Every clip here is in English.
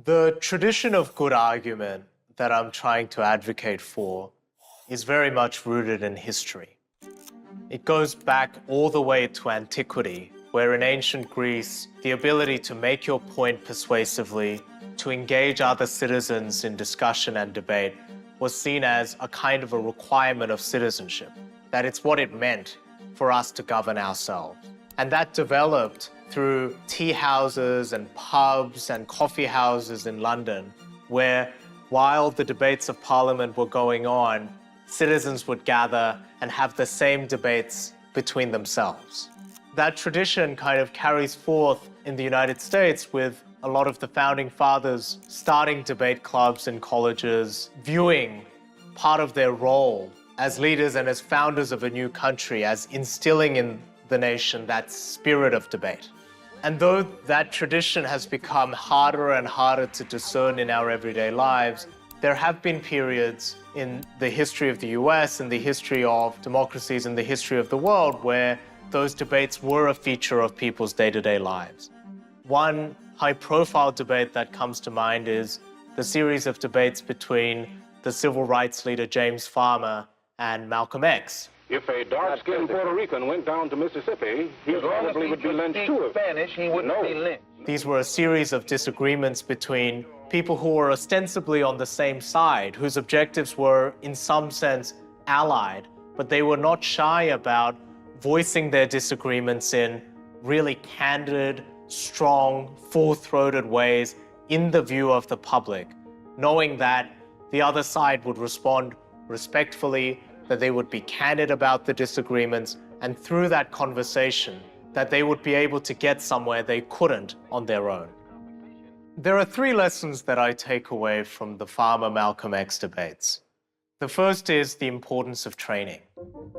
The tradition of good argument that I'm trying to advocate for is very much rooted in history. It goes back all the way to antiquity, where in ancient Greece, the ability to make your point persuasively, to engage other citizens in discussion and debate, was seen as a kind of a requirement of citizenship, that it's what it meant for us to govern ourselves. And that developed through tea houses and pubs and coffee houses in London, where while the debates of Parliament were going on, citizens would gather and have the same debates between themselves. That tradition kind of carries forth in the United States with a lot of the founding fathers starting debate clubs in colleges, viewing part of their role as leaders and as founders of a new country, as instilling in the nation that spirit of debate. And though that tradition has become harder and harder to discern in our everyday lives, there have been periods in the history of the US and the history of democracies and the history of the world where those debates were a feature of people's day-to-day lives. One high-profile debate that comes to mind is the series of debates between the civil rights leader James Farmer and Malcolm X. If a dark-skinned Puerto Rican went down to Mississippi, he probably would be lynched too. Spanish, he wouldn't be lynched. These were a series of disagreements between people who were ostensibly on the same side, whose objectives were, in some sense, allied, but they were not shy about voicing their disagreements in really candid, strong, full-throated ways in the view of the public, knowing that the other side would respond respectfully, that they would be candid about the disagreements, and through that conversation, that they would be able to get somewhere they couldn't on their own. There are three lessons that I take away from the Farmer-Malcolm X debates. The first is the importance of training.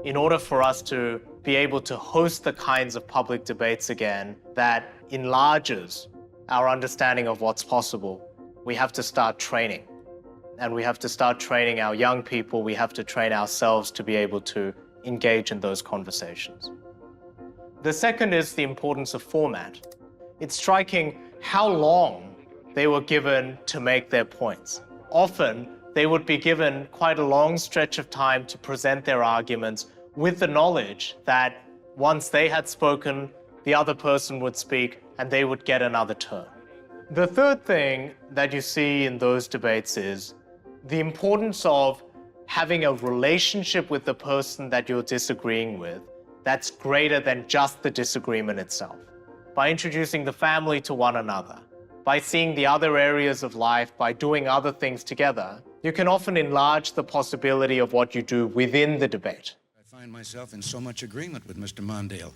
In order for us to be able to host the kinds of public debates again that enlarges our understanding of what's possible, we have to start training. And we have to start training our young people. We have to train ourselves to be able to engage in those conversations. The second is the importance of format. It's striking how long they were given to make their points. Often, they would be given quite a long stretch of time to present their arguments with the knowledge that once they had spoken, the other person would speak and they would get another turn. The third thing that you see in those debates is the importance of having a relationship with the person that you're disagreeing with that's greater than just the disagreement itself. By introducing the family to one another, by seeing the other areas of life, by doing other things together, you can often enlarge the possibility of what you do within the debate. I find myself in so much agreement with Mr. Mondale.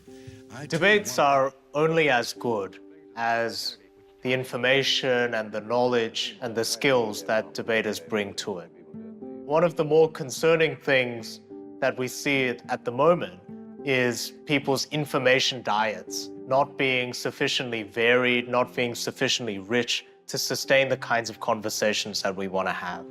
Debates are only as good as the information and the knowledge and the skills that debaters bring to it. One of the more concerning things that we see at the moment is people's information diets not being sufficiently varied, not being sufficiently rich to sustain the kinds of conversations that we want to have.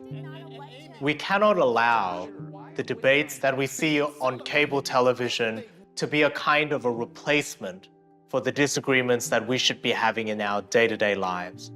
We cannot allow the debates that we see on cable television to be a kind of a replacement for the disagreements that we should be having in our day-to-day lives.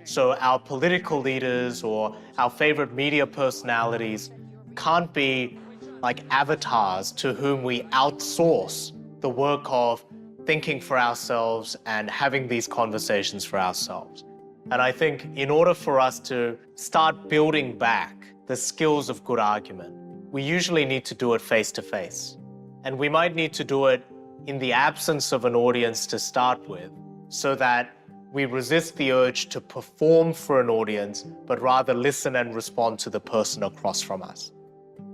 So our political leaders or our favorite media personalities can't be like avatars to whom we outsource the work of thinking for ourselves and having these conversations for ourselves. And I think in order for us to start building back the skills of good argument, we usually need to do it face-to-face. And we might need to do it in the absence of an audience to start with, so that we resist the urge to perform for an audience, but rather listen and respond to the person across from us.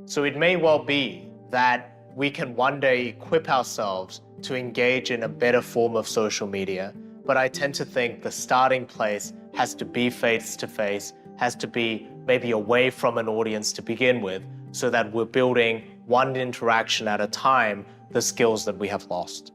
So it may well be that we can one day equip ourselves to engage in a better form of social media, but I tend to think the starting place has to be face-to-face, has to be maybe away from an audience to begin with, so that we're building one interaction at a time the skills that we have lost.